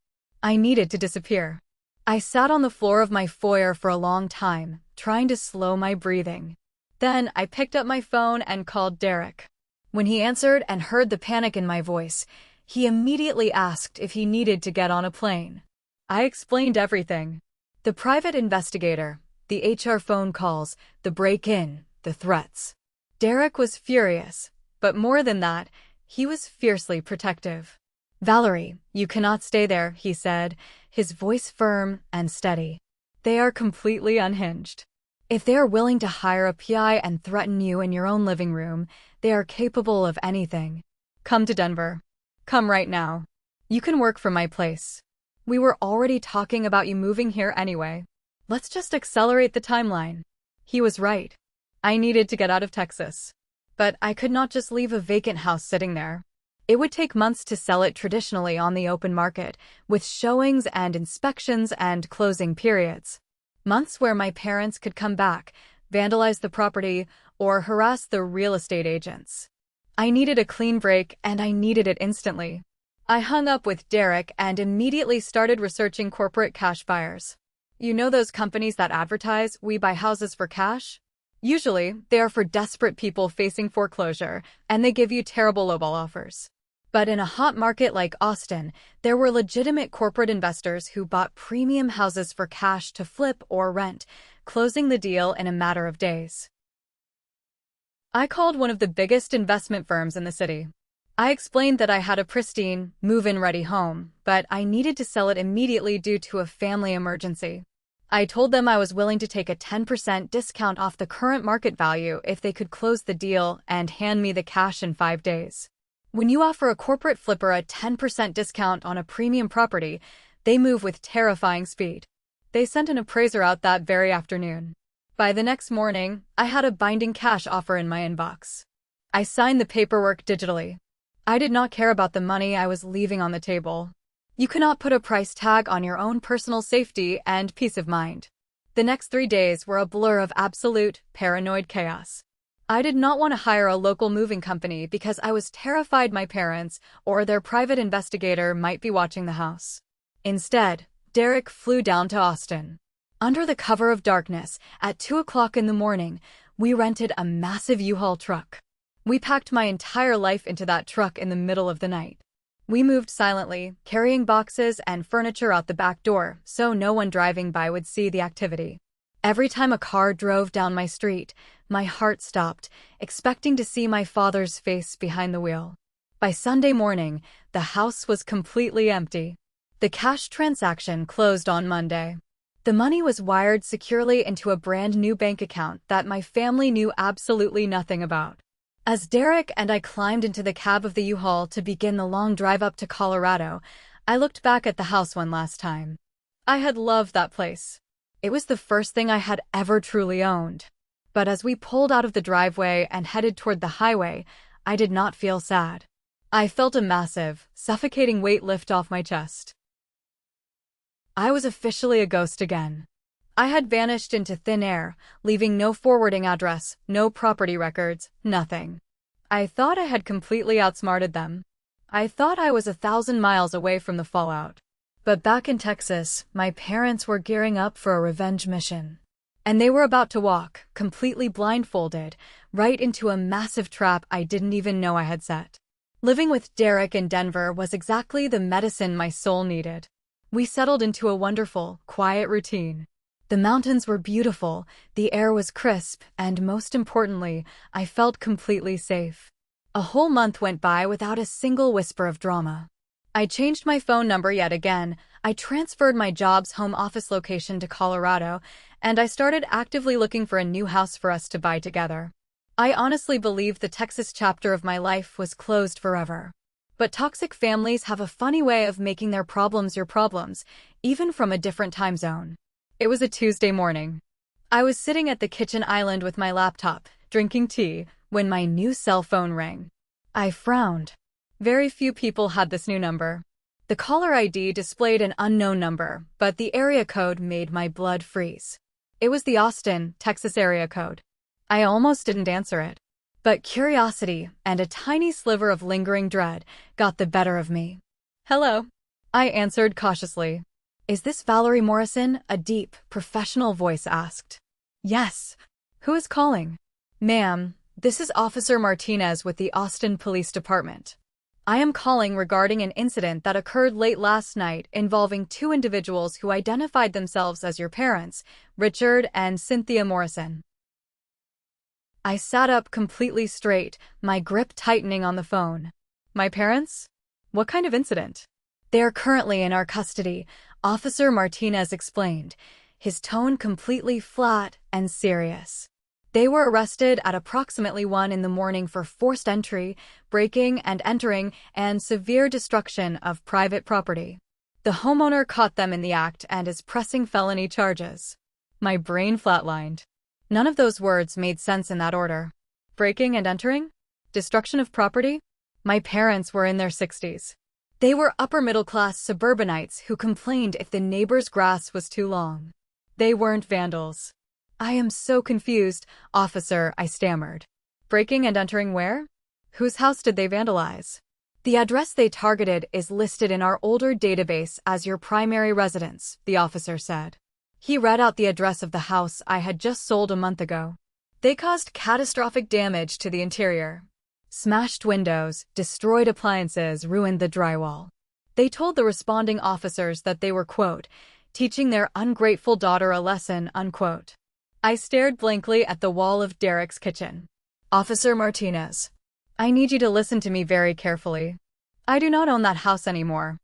I needed to disappear. I sat on the floor of my foyer for a long time, trying to slow my breathing. Then I picked up my phone and called Derek. When he answered and heard the panic in my voice, he immediately asked if he needed to get on a plane. I explained everything. The private investigator, the HR phone calls, the break-in, the threats. Derek was furious, but more than that, he was fiercely protective. "Valerie, you cannot stay there," he said, his voice firm and steady. "They are completely unhinged. If they are willing to hire a PI and threaten you in your own living room, they are capable of anything. Come to Denver. Come right now. You can work from my place. We were already talking about you moving here anyway. Let's just accelerate the timeline." He was right. I needed to get out of Texas. But I could not just leave a vacant house sitting there. It would take months to sell it traditionally on the open market, with showings and inspections and closing periods. Months where my parents could come back, vandalize the property, or harass the real estate agents. I needed a clean break, and I needed it instantly. I hung up with Derek and immediately started researching corporate cash buyers. You know those companies that advertise, "We buy houses for cash"? Usually, they are for desperate people facing foreclosure, and they give you terrible lowball offers. But in a hot market like Austin, there were legitimate corporate investors who bought premium houses for cash to flip or rent, closing the deal in a matter of days. I called one of the biggest investment firms in the city. I explained that I had a pristine, move-in-ready home, but I needed to sell it immediately due to a family emergency. I told them I was willing to take a 10% discount off the current market value if they could close the deal and hand me the cash in 5 days. When you offer a corporate flipper a 10% discount on a premium property, they move with terrifying speed. They sent an appraiser out that very afternoon. By the next morning, I had a binding cash offer in my inbox. I signed the paperwork digitally. I did not care about the money I was leaving on the table. You cannot put a price tag on your own personal safety and peace of mind. The next 3 days were a blur of absolute, paranoid chaos. I did not want to hire a local moving company because I was terrified my parents or their private investigator might be watching the house. Instead, Derek flew down to Austin. Under the cover of darkness, at 2 o'clock in the morning, we rented a massive U-Haul truck. We packed my entire life into that truck in the middle of the night. We moved silently, carrying boxes and furniture out the back door so no one driving by would see the activity. Every time a car drove down my street, my heart stopped, expecting to see my father's face behind the wheel. By Sunday morning, the house was completely empty. The cash transaction closed on Monday. The money was wired securely into a brand new bank account that my family knew absolutely nothing about. As Derek and I climbed into the cab of the U-Haul to begin the long drive up to Colorado, I looked back at the house one last time. I had loved that place. It was the first thing I had ever truly owned. But as we pulled out of the driveway and headed toward the highway, I did not feel sad. I felt a massive, suffocating weight lift off my chest. I was officially a ghost again. I had vanished into thin air, leaving no forwarding address, no property records, nothing. I thought I had completely outsmarted them. I thought I was 1,000 miles away from the fallout. But back in Texas, my parents were gearing up for a revenge mission. And they were about to walk, completely blindfolded, right into a massive trap I didn't even know I had set. Living with Derek in Denver was exactly the medicine my soul needed. We settled into a wonderful, quiet routine. The mountains were beautiful, the air was crisp, and most importantly, I felt completely safe. A whole month went by without a single whisper of drama. I changed my phone number yet again, I transferred my job's home office location to Colorado, and I started actively looking for a new house for us to buy together. I honestly believed the Texas chapter of my life was closed forever. But toxic families have a funny way of making their problems your problems, even from a different time zone. It was a Tuesday morning. I was sitting at the kitchen island with my laptop, drinking tea, when my new cell phone rang. I frowned. Very few people had this new number. The caller ID displayed an unknown number, but the area code made my blood freeze. It was the Austin, Texas area code. I almost didn't answer it. But curiosity and a tiny sliver of lingering dread got the better of me. "Hello," I answered cautiously. "Is this Valerie Morrison?" a deep, professional voice asked. "Yes." "Who is calling?" "Ma'am, this is Officer Martinez with the Austin Police Department. I am calling regarding an incident that occurred late last night involving two individuals who identified themselves as your parents, Richard and Cynthia Morrison." I sat up completely straight, my grip tightening on the phone. "My parents? What kind of incident?" "They are currently in our custody," Officer Martinez explained, his tone completely flat and serious. "They were arrested at approximately 1 in the morning for forced entry, breaking and entering, and severe destruction of private property. The homeowner caught them in the act and is pressing felony charges." My brain flatlined. None of those words made sense in that order. Breaking and entering? Destruction of property? My parents were in their 60s. They were upper-middle-class suburbanites who complained if the neighbor's grass was too long. They weren't vandals. "I am so confused, officer," I stammered. "Breaking and entering where? Whose house did they vandalize?" "The address they targeted is listed in our older database as your primary residence," the officer said. He read out the address of the house I had just sold a month ago. "They caused catastrophic damage to the interior. Smashed windows, destroyed appliances, ruined the drywall. They told the responding officers that they were, quote, teaching their ungrateful daughter a lesson, unquote." I stared blankly at the wall of Derek's kitchen. "Officer Martinez, I need you to listen to me very carefully. I do not own that house anymore.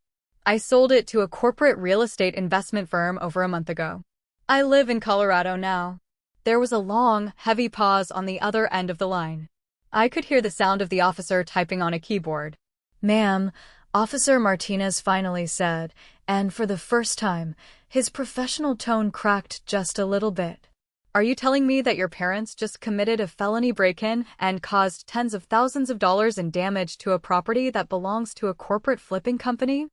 I sold it to a corporate real estate investment firm over a month ago. I live in Colorado now." There was a long, heavy pause on the other end of the line. I could hear the sound of the officer typing on a keyboard. "Ma'am," Officer Martinez finally said, and for the first time, his professional tone cracked just a little bit. "Are you telling me that your parents just committed a felony break-in and caused tens of thousands of dollars in damage to a property that belongs to a corporate flipping company?"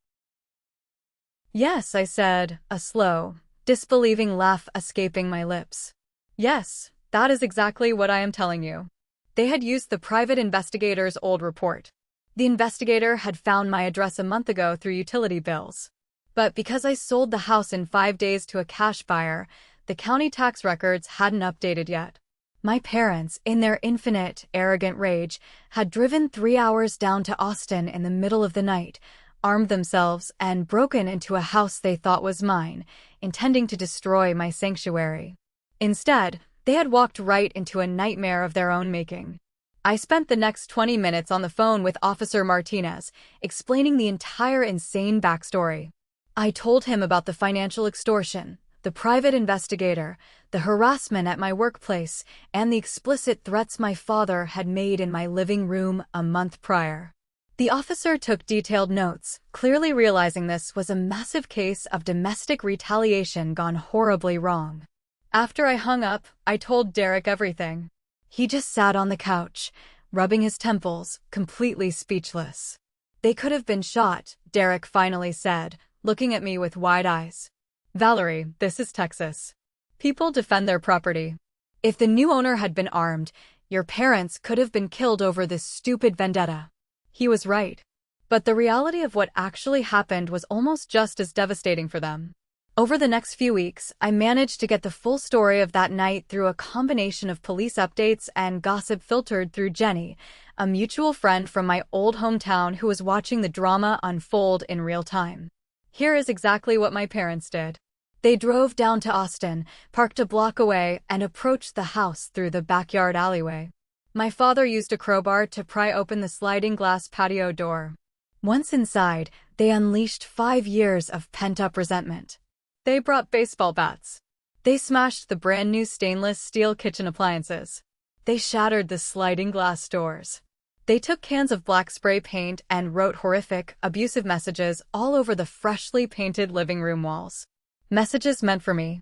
"Yes," I said, a slow, disbelieving laugh escaping my lips. "Yes, that is exactly what I am telling you." They had used the private investigator's old report. The investigator had found my address a month ago through utility bills. But because I sold the house in 5 days to a cash buyer, The county tax records hadn't updated yet. My parents, in their infinite, arrogant rage, had driven 3 hours down to Austin in the middle of the night, armed themselves, and broken into a house they thought was mine, intending to destroy my sanctuary. Instead, they had walked right into a nightmare of their own making. I spent the next 20 minutes on the phone with Officer Martinez, explaining the entire insane backstory. I told him about the financial extortion, the private investigator, the harassment at my workplace, and the explicit threats my father had made in my living room a month prior. The officer took detailed notes, clearly realizing this was a massive case of domestic retaliation gone horribly wrong. After I hung up, I told Derek everything. He just sat on the couch, rubbing his temples, completely speechless. They could have been shot, Derek finally said, looking at me with wide eyes. Valerie, this is Texas. People defend their property. If the new owner had been armed, your parents could have been killed over this stupid vendetta. He was right. But the reality of what actually happened was almost just as devastating for them. Over the next few weeks, I managed to get the full story of that night through a combination of police updates and gossip filtered through Jenny, a mutual friend from my old hometown who was watching the drama unfold in real time. Here is exactly what my parents did. They drove down to Austin, parked a block away, and approached the house through the backyard alleyway. My father used a crowbar to pry open the sliding glass patio door. Once inside, they unleashed 5 years of pent-up resentment. They brought baseball bats. They smashed the brand-new stainless steel kitchen appliances. They shattered the sliding glass doors. They took cans of black spray paint and wrote horrific, abusive messages all over the freshly painted living room walls. Messages meant for me.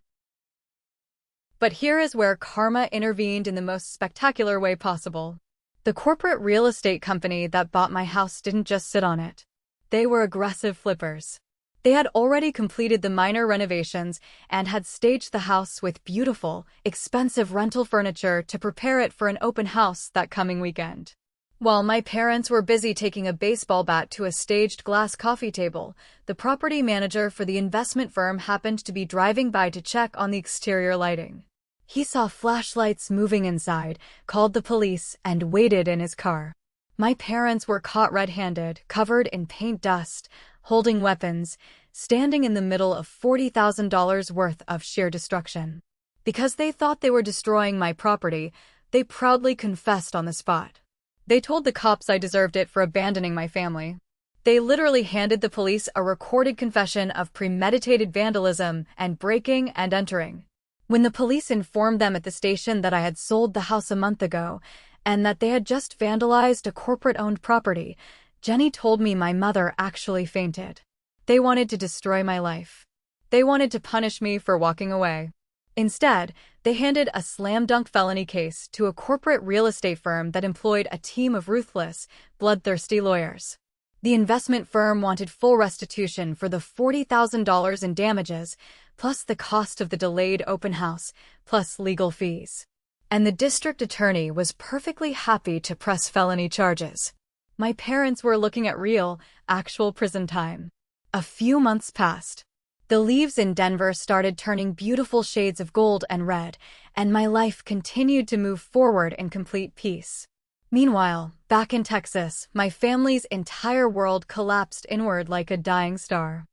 But here is where karma intervened in the most spectacular way possible. The corporate real estate company that bought my house didn't just sit on it. They were aggressive flippers. They had already completed the minor renovations and had staged the house with beautiful, expensive rental furniture to prepare it for an open house that coming weekend. While my parents were busy taking a baseball bat to a staged glass coffee table, the property manager for the investment firm happened to be driving by to check on the exterior lighting. He saw flashlights moving inside, called the police, and waited in his car. My parents were caught red-handed, covered in paint dust, holding weapons, standing in the middle of $40,000 worth of sheer destruction. Because they thought they were destroying my property, they proudly confessed on the spot. They told the cops I deserved it for abandoning my family. They literally handed the police a recorded confession of premeditated vandalism and breaking and entering. When the police informed them at the station that I had sold the house a month ago and that they had just vandalized a corporate-owned property, Jenny told me my mother actually fainted. They wanted to destroy my life. They wanted to punish me for walking away. Instead, they handed a slam-dunk felony case to a corporate real estate firm that employed a team of ruthless, bloodthirsty lawyers. The investment firm wanted full restitution for the $40,000 in damages, plus the cost of the delayed open house, plus legal fees. And the district attorney was perfectly happy to press felony charges. My parents were looking at real, actual prison time. A few months passed. The leaves in Denver started turning beautiful shades of gold and red, and my life continued to move forward in complete peace. Meanwhile, back in Texas, my family's entire world collapsed inward like a dying star.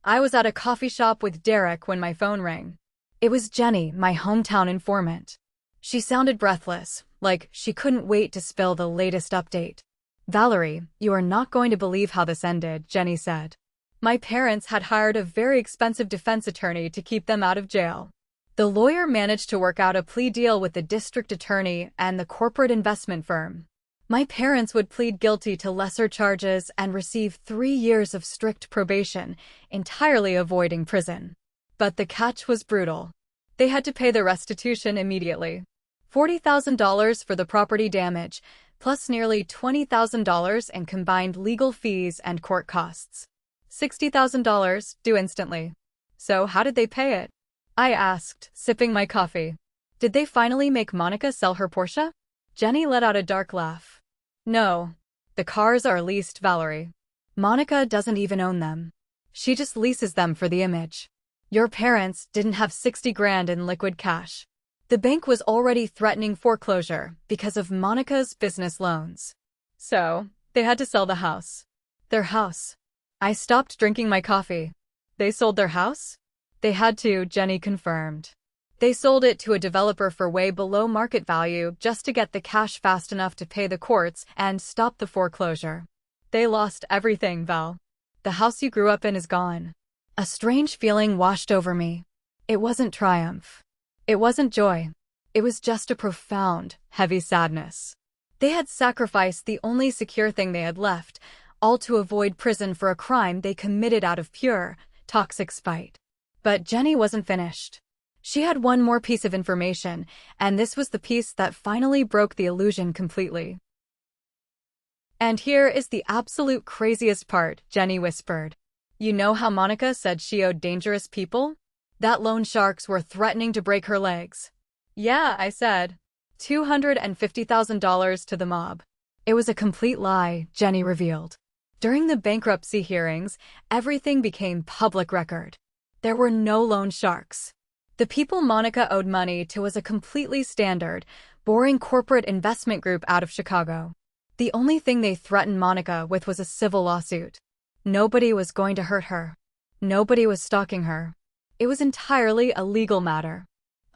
I was at a coffee shop with Derek when my phone rang. It was Jenny, my hometown informant. She sounded breathless, like she couldn't wait to spill the latest update. "Valerie, you are not going to believe how this ended," Jenny said. My parents had hired a very expensive defense attorney to keep them out of jail. The lawyer managed to work out a plea deal with the district attorney and the corporate investment firm. My parents would plead guilty to lesser charges and receive 3 years of strict probation, entirely avoiding prison. But the catch was brutal. They had to pay the restitution immediately. $40,000 for the property damage, plus nearly $20,000 in combined legal fees and court costs. $60,000 due instantly. So how did they pay it? I asked, sipping my coffee. Did they finally make Monica sell her Porsche? Jenny let out a dark laugh. No. The cars are leased, Valerie. Monica doesn't even own them. She just leases them for the image. Your parents didn't have 60 grand in liquid cash. The bank was already threatening foreclosure because of Monica's business loans. So, they had to sell the house. Their house. I stopped drinking my coffee. They sold their house? They had to, Jenny confirmed. They sold it to a developer for way below market value just to get the cash fast enough to pay the courts and stop the foreclosure. They lost everything, Val. The house you grew up in is gone. A strange feeling washed over me. It wasn't triumph. It wasn't joy. It was just a profound, heavy sadness. They had sacrificed the only secure thing they had left, all to avoid prison for a crime they committed out of pure, toxic spite. But Jenny wasn't finished. She had one more piece of information, and this was the piece that finally broke the illusion completely. And here is the absolute craziest part, Jenny whispered. You know how Monica said she owed dangerous people? That loan sharks were threatening to break her legs. Yeah, I said. $250,000 to the mob. It was a complete lie, Jenny revealed. During the bankruptcy hearings, everything became public record. There were no loan sharks. The people Monica owed money to was a completely standard, boring corporate investment group out of Chicago. The only thing they threatened Monica with was a civil lawsuit. Nobody was going to hurt her. Nobody was stalking her. It was entirely a legal matter.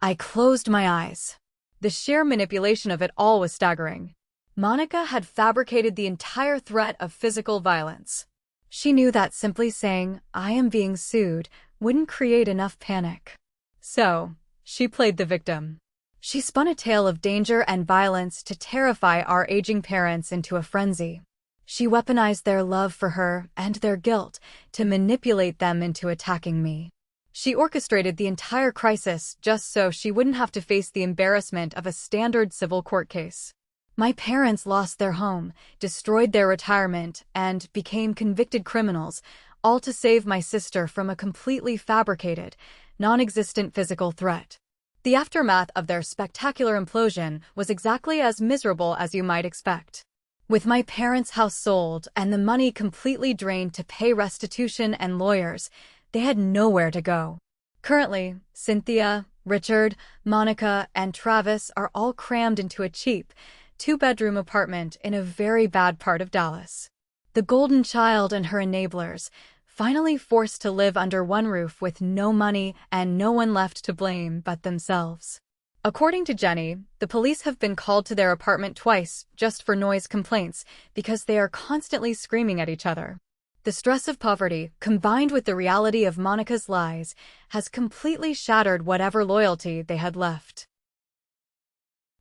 I closed my eyes. The sheer manipulation of it all was staggering. Monica had fabricated the entire threat of physical violence. She knew that simply saying, "I am being sued," wouldn't create enough panic. So, she played the victim. She spun a tale of danger and violence to terrify our aging parents into a frenzy. She weaponized their love for her and their guilt to manipulate them into attacking me. She orchestrated the entire crisis just so she wouldn't have to face the embarrassment of a standard civil court case. My parents lost their home, destroyed their retirement, and became convicted criminals, all to save my sister from a completely fabricated, non-existent physical threat. The aftermath of their spectacular implosion was exactly as miserable as you might expect. With my parents' house sold and the money completely drained to pay restitution and lawyers, they had nowhere to go. Currently, Cynthia, Richard, Monica, and Travis are all crammed into a cheap, two-bedroom apartment in a very bad part of Dallas. The golden child and her enablers, finally forced to live under one roof with no money and no one left to blame but themselves. According to Jenny, the police have been called to their apartment twice just for noise complaints because they are constantly screaming at each other. The stress of poverty, combined with the reality of Monica's lies, has completely shattered whatever loyalty they had left.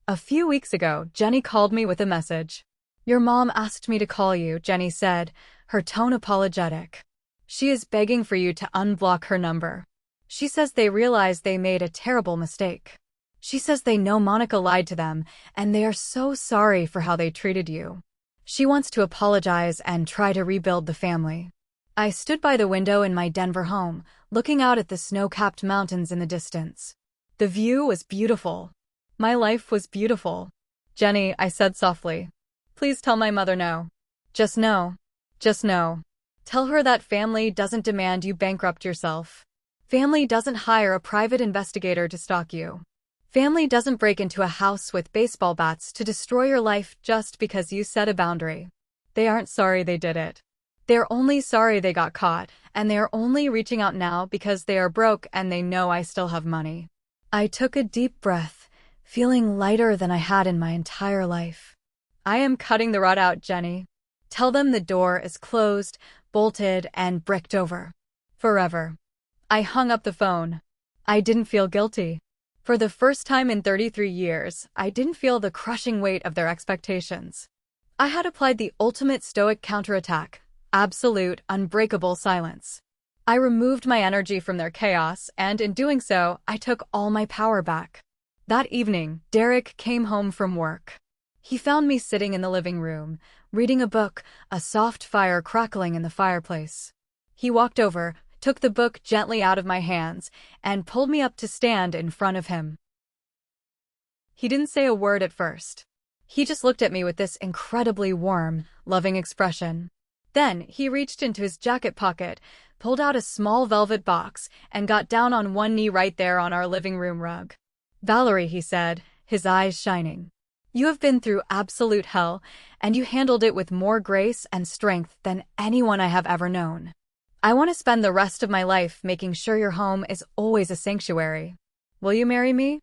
A few weeks ago, Jenny called me with a message. "Your mom asked me to call you," Jenny said, her tone apologetic. "She is begging for you to unblock her number. She says they realize they made a terrible mistake. She says they know Monica lied to them, and they are so sorry for how they treated you. She wants to apologize and try to rebuild the family." I stood by the window in my Denver home, looking out at the snow-capped mountains in the distance. The view was beautiful. My life was beautiful. "Jenny," I said softly, "please tell my mother no. Just no. Just no. Tell her that family doesn't demand you bankrupt yourself. Family doesn't hire a private investigator to stalk you. Family doesn't break into a house with baseball bats to destroy your life just because you set a boundary. They aren't sorry they did it. They're only sorry they got caught, and they are only reaching out now because they are broke and they know I still have money." I took a deep breath, feeling lighter than I had in my entire life. "I am cutting the rot out, Jenny. Tell them the door is closed, bolted, and bricked over. Forever." I hung up the phone. I didn't feel guilty. For the first time in 33 years, I didn't feel the crushing weight of their expectations. I had applied the ultimate stoic counterattack, absolute, unbreakable silence. I removed my energy from their chaos, and in doing so, I took all my power back. That evening, Derek came home from work. He found me sitting in the living room, reading a book, a soft fire crackling in the fireplace. He walked over, took the book gently out of my hands, and pulled me up to stand in front of him. He didn't say a word at first. He just looked at me with this incredibly warm, loving expression. Then he reached into his jacket pocket, pulled out a small velvet box, and got down on one knee right there on our living room rug. "Valerie," he said, his eyes shining. "You have been through absolute hell, and you handled it with more grace and strength than anyone I have ever known. I want to spend the rest of my life making sure your home is always a sanctuary. Will you marry me?"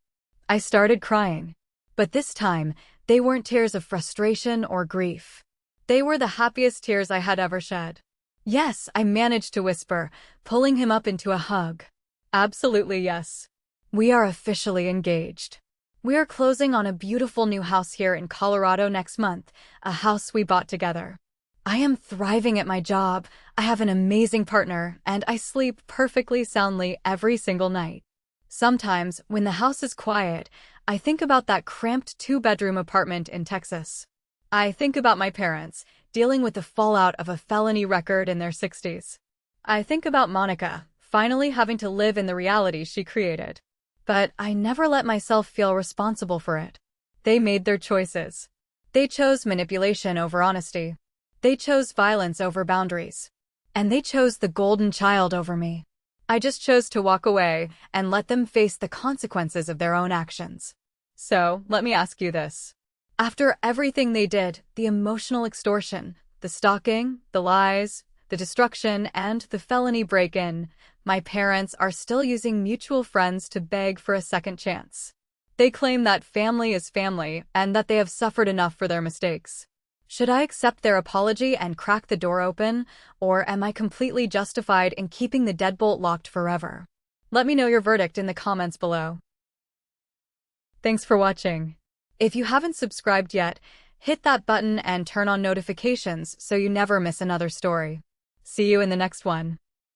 I started crying. But this time, they weren't tears of frustration or grief. They were the happiest tears I had ever shed. "Yes," I managed to whisper, pulling him up into a hug. "Absolutely yes. We are officially engaged. We are closing on a beautiful new house here in Colorado next month, a house we bought together. I am thriving at my job, I have an amazing partner, and I sleep perfectly soundly every single night. Sometimes, when the house is quiet, I think about that cramped 2-bedroom apartment in Texas. I think about my parents, dealing with the fallout of a felony record in their 60s. I think about Monica, finally having to live in the reality she created. But I never let myself feel responsible for it. They made their choices. They chose manipulation over honesty. They chose violence over boundaries. And they chose the golden child over me. I just chose to walk away and let them face the consequences of their own actions. So, let me ask you this. After everything they did, the emotional extortion, the stalking, the lies, the destruction, and the felony break-in, my parents are still using mutual friends to beg for a second chance. They claim that family is family and that they have suffered enough for their mistakes. Should I accept their apology and crack the door open, or am I completely justified in keeping the deadbolt locked forever? Let me know your verdict in the comments below. Thanks for watching. If you haven't subscribed yet, hit that button and turn on notifications so you never miss another story. See you in the next one.